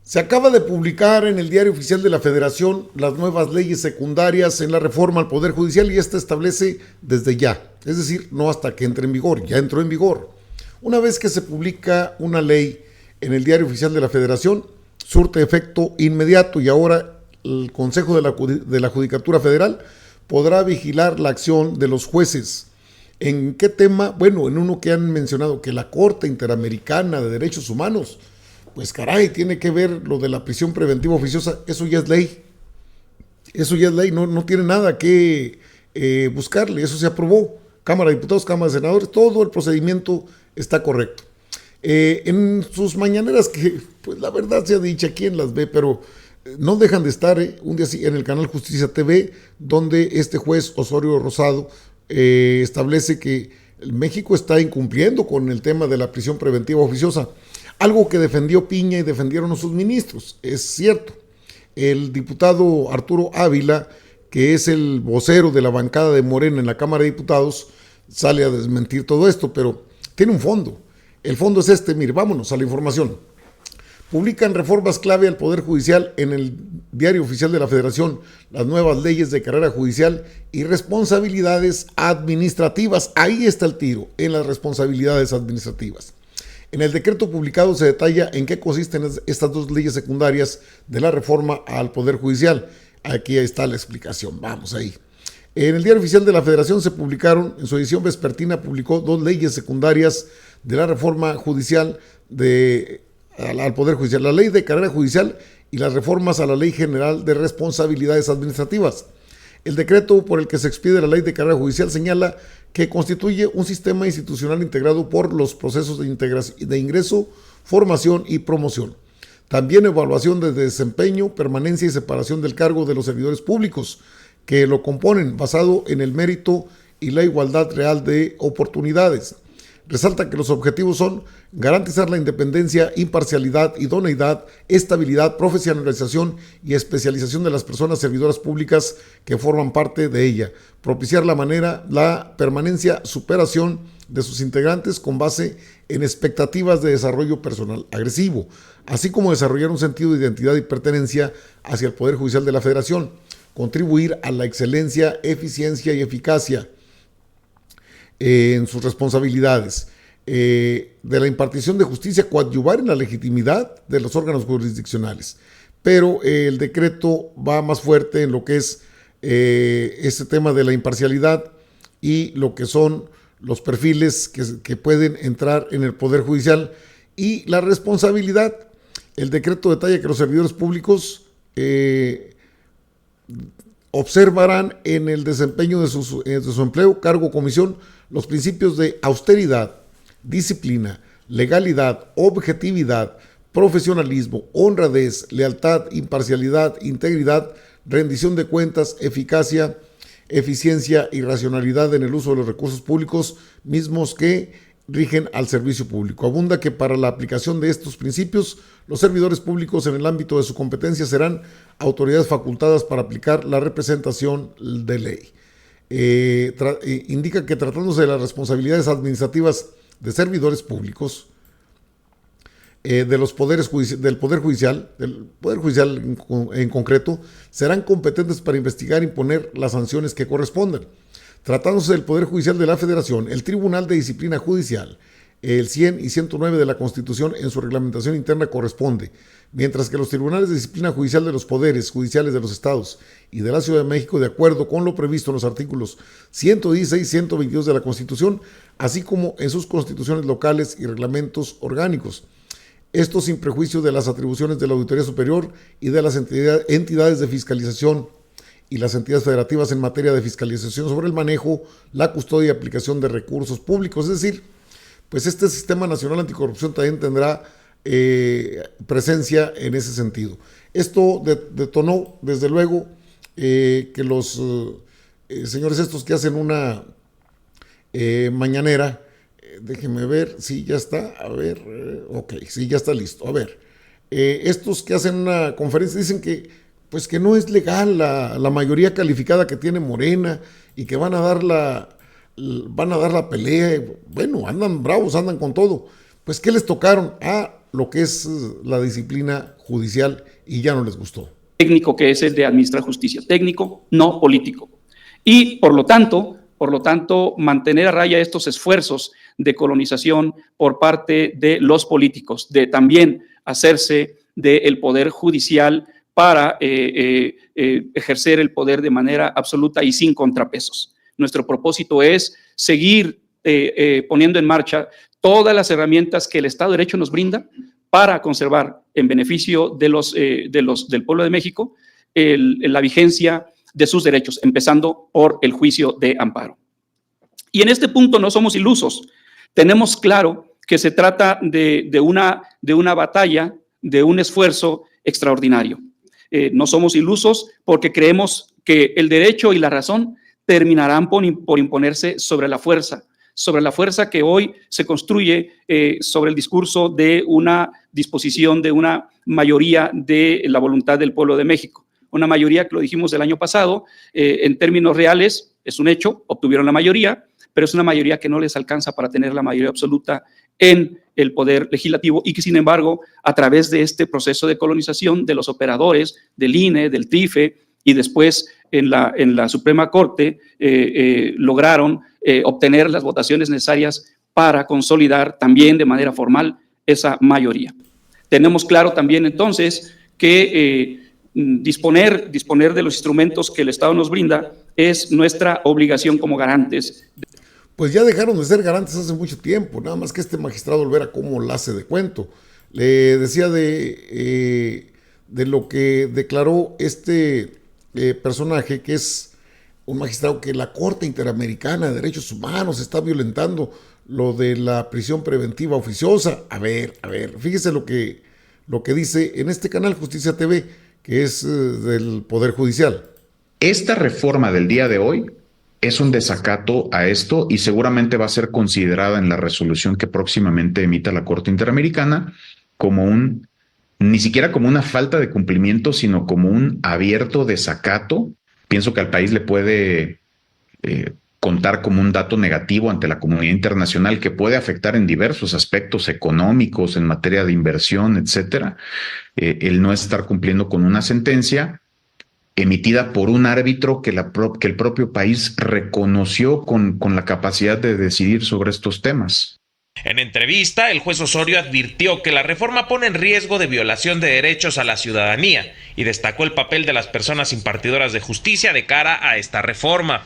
Se acaba de publicar en el Diario Oficial de la Federación las nuevas leyes secundarias en la reforma al Poder Judicial y esta establece desde ya, es decir, no hasta que entre en vigor, ya entró en vigor. Una vez que se publica una ley en el Diario Oficial de la Federación, surte efecto inmediato y ahora el Consejo de la Judicatura Federal podrá vigilar la acción de los jueces. ¿En qué tema? Bueno, en uno que han mencionado, que la Corte Interamericana de Derechos Humanos, pues caray, tiene que ver lo de la prisión preventiva oficiosa, eso ya es ley. Eso ya es ley, no tiene nada que buscarle, eso se aprobó. Cámara de Diputados, Cámara de Senadores, todo el procedimiento está correcto. En sus mañaneras, que pues la verdad sea dicha, quién las ve, pero no dejan de estar un día así en el canal Justicia TV, donde este juez Osorio Rosado establece que México está incumpliendo con el tema de la prisión preventiva oficiosa, algo que defendió Piña y defendieron sus ministros, es cierto. El diputado Arturo Ávila, que es el vocero de la bancada de Morena en la Cámara de Diputados, sale a desmentir todo esto, pero tiene un fondo. El fondo es este, mire, vámonos a la información. Publican reformas clave al Poder Judicial en el Diario Oficial de la Federación, las nuevas leyes de carrera judicial y responsabilidades administrativas. Ahí está el tiro, en las responsabilidades administrativas. En el decreto publicado se detalla en qué consisten estas dos leyes secundarias de la reforma al Poder Judicial. Aquí está la explicación, vamos ahí. En el Diario Oficial de la Federación se publicaron, en su edición vespertina, publicó dos leyes secundarias de la reforma judicial al Poder Judicial, la ley de carrera judicial y las reformas a la Ley General de Responsabilidades Administrativas. El decreto por el que se expide la ley de carrera judicial señala que constituye un sistema institucional integrado por los procesos de ingreso, formación y promoción. También evaluación de desempeño, permanencia y separación del cargo de los servidores públicos que lo componen, basado en el mérito y la igualdad real de oportunidades. Resalta que los objetivos son garantizar la independencia, imparcialidad, idoneidad, estabilidad, profesionalización y especialización de las personas servidoras públicas que forman parte de ella, propiciar la permanencia, superación de sus integrantes con base en expectativas de desarrollo personal agresivo, así como desarrollar un sentido de identidad y pertenencia hacia el Poder Judicial de la Federación, contribuir a la excelencia, eficiencia y eficacia en sus responsabilidades, de la impartición de justicia, coadyuvar en la legitimidad de los órganos jurisdiccionales. Pero el decreto va más fuerte en lo que es este tema de la imparcialidad y lo que son los perfiles que pueden entrar en el Poder Judicial y la responsabilidad. El decreto detalla que los servidores públicos observarán en el desempeño de su empleo, cargo o comisión los principios de austeridad, disciplina, legalidad, objetividad, profesionalismo, honradez, lealtad, imparcialidad, integridad, rendición de cuentas, eficacia, eficiencia y racionalidad en el uso de los recursos públicos mismos que rigen al servicio público. Abunda que para la aplicación de estos principios, los servidores públicos en el ámbito de su competencia serán autoridades facultadas para aplicar la representación de ley. Indica que tratándose de las responsabilidades administrativas de servidores públicos, de los poderes del Poder Judicial en concreto, serán competentes para investigar e imponer las sanciones que correspondan. Tratándose del Poder Judicial de la Federación, el Tribunal de Disciplina Judicial, el 100 y 109 de la Constitución en su reglamentación interna corresponde, mientras que los tribunales de disciplina judicial de los poderes judiciales de los estados y de la Ciudad de México, de acuerdo con lo previsto en los artículos 116 y 122 de la Constitución, así como en sus constituciones locales y reglamentos orgánicos. Esto sin prejuicio de las atribuciones de la Auditoría Superior y de las entidades de fiscalización y las entidades federativas en materia de fiscalización sobre el manejo, la custodia y aplicación de recursos públicos. Es decir, pues este Sistema Nacional Anticorrupción también tendrá presencia en ese sentido. Esto detonó, desde luego, que los señores estos que hacen una mañanera, déjenme ver si ya está, a ver, ok, sí, ya está listo, a ver, estos que hacen una conferencia dicen que pues que no es legal la mayoría calificada que tiene Morena y que van a dar la pelea. Bueno, andan bravos, andan con todo. Pues ¿qué les tocaron? lo que es la disciplina judicial y ya no les gustó. Técnico que es el de administrar justicia, técnico, no político. Y por lo tanto, mantener a raya estos esfuerzos de colonización por parte de los políticos, de también hacerse del poder judicial para ejercer el poder de manera absoluta y sin contrapesos. Nuestro propósito es seguir poniendo en marcha todas las herramientas que el Estado de Derecho nos brinda para conservar en beneficio del pueblo de México la vigencia de sus derechos, empezando por el juicio de amparo. Y en este punto no somos ilusos. Tenemos claro que se trata de una batalla, de un esfuerzo extraordinario. No somos ilusos porque creemos que el derecho y la razón terminarán por imponerse sobre la fuerza que hoy se construye sobre el discurso de una disposición de una mayoría de la voluntad del pueblo de México. Una mayoría que lo dijimos el año pasado, en términos reales es un hecho, obtuvieron la mayoría, pero es una mayoría que no les alcanza para tener la mayoría absoluta en el poder legislativo y que, sin embargo, a través de este proceso de colonización de los operadores del INE, del TIFE y después en la Suprema Corte, lograron obtener las votaciones necesarias para consolidar también de manera formal esa mayoría. Tenemos claro también entonces que disponer de los instrumentos que el Estado nos brinda es nuestra obligación como garantes. Pues ya dejaron de ser garantes hace mucho tiempo, nada más que este magistrado Olvera cómo la hace de cuento. Le decía de lo que declaró este personaje, que es un magistrado que la Corte Interamericana de Derechos Humanos está violentando lo de la prisión preventiva oficiosa. A ver, fíjese lo que dice en este canal Justicia TV, que es del Poder Judicial. Esta reforma del día de hoy es un desacato a esto y seguramente va a ser considerada en la resolución que próximamente emita la Corte Interamericana como ni siquiera como una falta de cumplimiento, sino como un abierto desacato. Pienso que al país le puede contar como un dato negativo ante la comunidad internacional que puede afectar en diversos aspectos económicos, en materia de inversión, etcétera, el no estar cumpliendo con una sentencia emitida por un árbitro que el propio país reconoció con la capacidad de decidir sobre estos temas. En entrevista, el juez Osorio advirtió que la reforma pone en riesgo de violación de derechos a la ciudadanía y destacó el papel de las personas impartidoras de justicia de cara a esta reforma.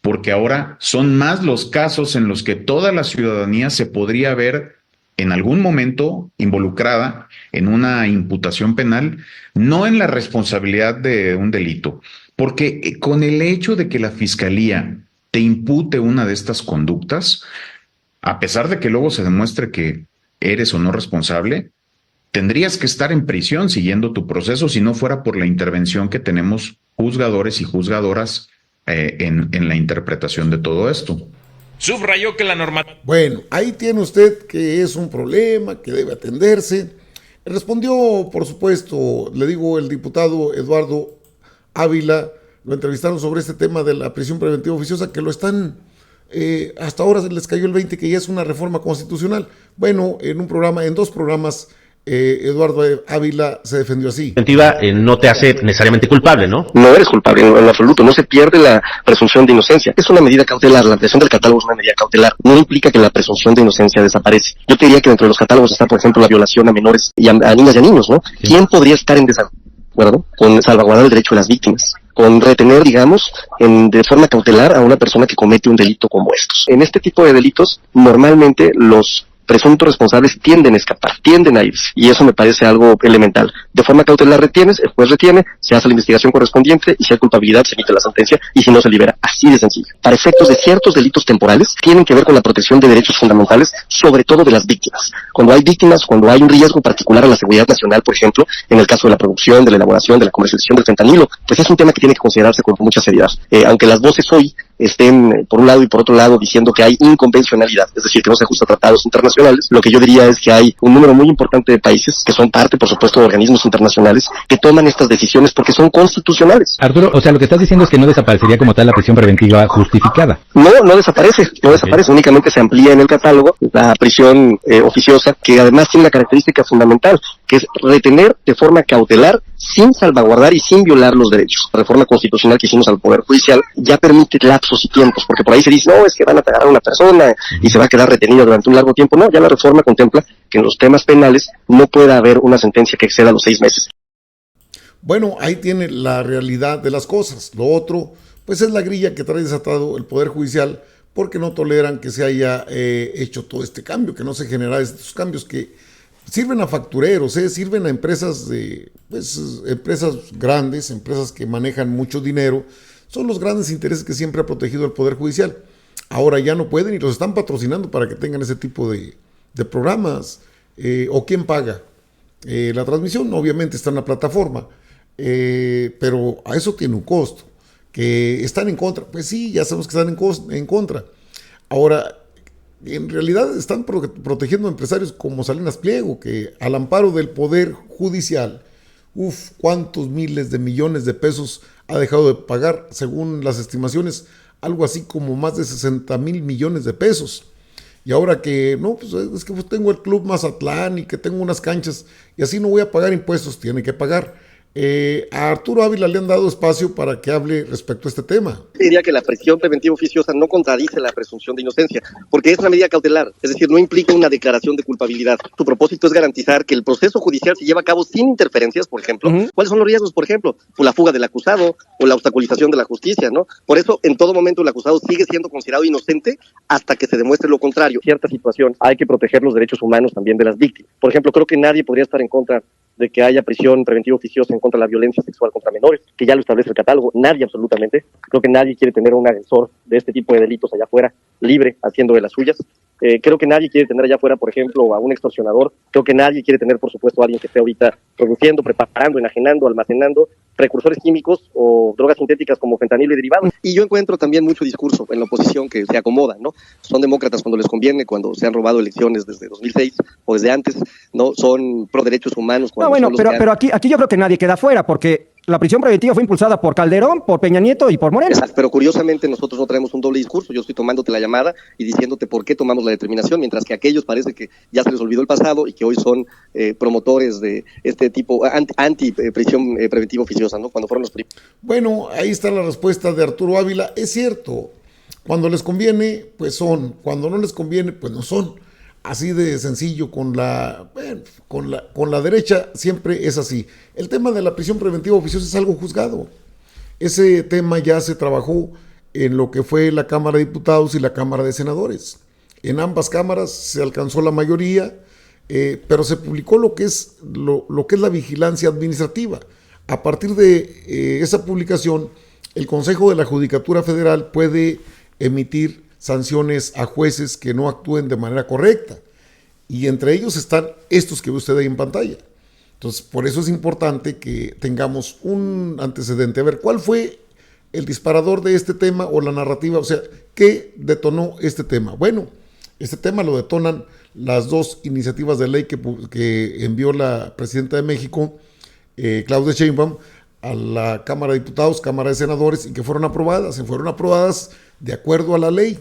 Porque ahora son más los casos en los que toda la ciudadanía se podría ver en algún momento involucrada en una imputación penal, no en la responsabilidad de un delito, porque con el hecho de que la Fiscalía te impute una de estas conductas, a pesar de que luego se demuestre que eres o no responsable, tendrías que estar en prisión siguiendo tu proceso si no fuera por la intervención que tenemos juzgadores y juzgadoras en la interpretación de todo esto. Subrayó que la norma... Bueno, ahí tiene usted que es un problema que debe atenderse. Respondió, por supuesto, le digo, el diputado Eduardo Ávila, lo entrevistaron sobre este tema de la prisión preventiva oficiosa, que lo están, hasta ahora les cayó el 20 que ya es una reforma constitucional. Bueno, en dos programas, Eduardo Ávila se defendió así. No te hace necesariamente culpable, ¿no? No eres culpable en absoluto, no se pierde la presunción de inocencia. Es una medida cautelar, la ampliación del catálogo es una medida cautelar. No implica que la presunción de inocencia desaparece. Yo te diría que dentro de los catálogos está, por ejemplo, la violación a menores y a niñas y a niños, ¿no? Sí. ¿Quién podría estar en desacuerdo con salvaguardar el derecho de las víctimas? Con retener, digamos, de forma cautelar a una persona que comete un delito como estos. En este tipo de delitos, normalmente los presuntos responsables tienden a escapar, tienden a irse, y eso me parece algo elemental. De forma cautelar retienes, el juez retiene, se hace la investigación correspondiente, y si hay culpabilidad se emite la sentencia, y si no se libera, así de sencillo. Para efectos de ciertos delitos temporales, tienen que ver con la protección de derechos fundamentales, sobre todo de las víctimas. Cuando hay víctimas, cuando hay un riesgo particular a la seguridad nacional, por ejemplo, en el caso de la producción, de la elaboración, de la comercialización del fentanilo, pues es un tema que tiene que considerarse con mucha seriedad. Aunque las voces hoy estén por un lado y por otro lado diciendo que hay inconvencionalidad, es decir, que no se ajusta a tratados internacionales. Lo que yo diría es que hay un número muy importante de países que son parte, por supuesto, de organismos internacionales que toman estas decisiones porque son constitucionales. Arturo, o sea, lo que estás diciendo es que no desaparecería como tal la prisión preventiva justificada. No desaparece, únicamente se amplía en el catálogo la prisión oficiosa, que además tiene una característica fundamental, que es retener de forma cautelar sin salvaguardar y sin violar los derechos. La reforma constitucional que hicimos al Poder Judicial ya permite lapsos y tiempos, porque por ahí se dice, no, es que van a pegar a una persona y se va a quedar retenida durante un largo tiempo. No, ya la reforma contempla que en los temas penales no pueda haber una sentencia que exceda los 6 meses. Bueno, ahí tiene la realidad de las cosas. Lo otro, pues es la grilla que trae desatado el Poder Judicial, porque no toleran que se haya hecho todo este cambio, que no se generara estos cambios que sirven a factureros, sirven a empresas empresas grandes, empresas que manejan mucho dinero. Son los grandes intereses que siempre ha protegido el Poder Judicial. Ahora ya no pueden y los están patrocinando para que tengan ese tipo de programas. ¿O quién paga? La transmisión obviamente está en la plataforma, pero a eso tiene un costo. ¿Que están en contra? Pues sí, ya sabemos que están en contra. Ahora, en realidad están protegiendo a empresarios como Salinas Pliego, que al amparo del Poder Judicial, cuántos miles de millones de pesos ha dejado de pagar, según las estimaciones, algo así como más de 60 mil millones de pesos. Y ahora que, no, pues es que tengo el Club Mazatlán y que tengo unas canchas y así no voy a pagar impuestos, tiene que pagar. A Arturo Ávila le han dado espacio para que hable respecto a este tema. Diría que la prisión preventiva oficiosa no contradice la presunción de inocencia, porque es una medida cautelar, es decir, no implica una declaración de culpabilidad. Su propósito es garantizar que el proceso judicial se lleva a cabo sin interferencias, por ejemplo. ¿Cuáles son los riesgos, por ejemplo? Pues la fuga del acusado o la obstaculización de la justicia, ¿no? Por eso, en todo momento, el acusado sigue siendo considerado inocente hasta que se demuestre lo contrario. En cierta situación hay que proteger los derechos humanos también de las víctimas. Por ejemplo, creo que nadie podría estar en contra de que haya prisión preventiva oficiosa en contra de la violencia sexual contra menores, que ya lo establece el catálogo. Nadie, absolutamente. Creo que nadie quiere tener un agresor de este tipo de delitos allá afuera, libre, haciendo de las suyas. Creo que nadie quiere tener allá afuera, por ejemplo, a un extorsionador. Creo que nadie quiere tener, por supuesto, a alguien que esté ahorita produciendo, preparando, enajenando, almacenando precursores químicos o drogas sintéticas como fentanilo y derivados. Y yo encuentro también mucho discurso en la oposición que se acomoda, ¿no? Son demócratas cuando les conviene, cuando se han robado elecciones desde 2006 o desde antes, ¿no? Son pro derechos humanos. No, bueno, pero aquí yo creo que nadie queda fuera, porque la prisión preventiva fue impulsada por Calderón, por Peña Nieto y por Moreno. Exacto, pero curiosamente nosotros no traemos un doble discurso. Yo estoy tomándote la llamada y diciéndote por qué tomamos la determinación, mientras que a aquellos parece que ya se les olvidó el pasado y que hoy son promotores de este tipo, anti-prisión preventiva oficiosa, ¿no? Cuando fueron los primeros. Bueno, ahí está la respuesta de Arturo Ávila. Es cierto, cuando les conviene, pues son. Cuando no les conviene, pues no son. Así de sencillo, con la derecha siempre es así. El tema de la prisión preventiva oficiosa es algo juzgado. Ese tema ya se trabajó en lo que fue la Cámara de Diputados y la Cámara de Senadores. En ambas cámaras se alcanzó la mayoría, pero se publicó lo que es la vigilancia administrativa. A partir de esa publicación, el Consejo de la Judicatura Federal puede emitir sanciones a jueces que no actúen de manera correcta. Y entre ellos están estos que ve usted ahí en pantalla. Entonces, por eso es importante que tengamos un antecedente. A ver, ¿cuál fue el disparador de este tema o la narrativa? O sea, ¿qué detonó este tema? Bueno, este tema lo detonan las dos iniciativas de ley que envió la presidenta de México, Claudia Sheinbaum, a la Cámara de Diputados, Cámara de Senadores, y que fueron aprobadas de acuerdo a la ley.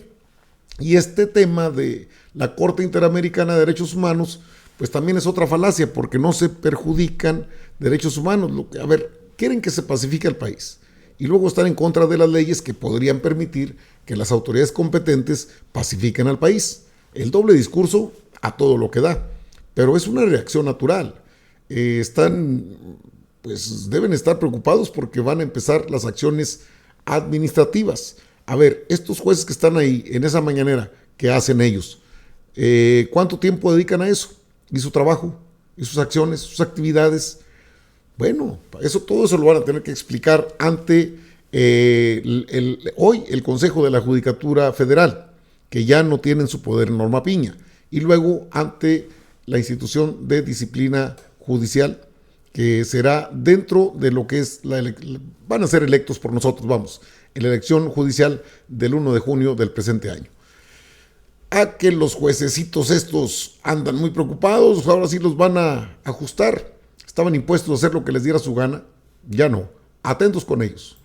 Y este tema de la Corte Interamericana de Derechos Humanos, pues también es otra falacia, porque no se perjudican derechos humanos. A ver, quieren que se pacifique el país y luego están en contra de las leyes que podrían permitir que las autoridades competentes pacifiquen al país. El doble discurso a todo lo que da, pero es una reacción natural. Deben estar preocupados porque van a empezar las acciones administrativas. A ver, estos jueces que están ahí en esa mañanera, ¿qué hacen ellos? ¿Cuánto tiempo dedican a eso? ¿Y su trabajo? ¿Y sus acciones? ¿Sus actividades? Bueno, todo eso lo van a tener que explicar ante hoy el Consejo de la Judicatura Federal, que ya no tienen su poder Norma Piña, y luego ante la institución de disciplina judicial, que será dentro de lo que es van a ser electos por nosotros, vamos. en la elección judicial del 1 de junio del presente año. A que los juececitos estos andan muy preocupados, ahora sí los van a ajustar. Estaban impuestos a hacer lo que les diera su gana, ya no. Atentos con ellos.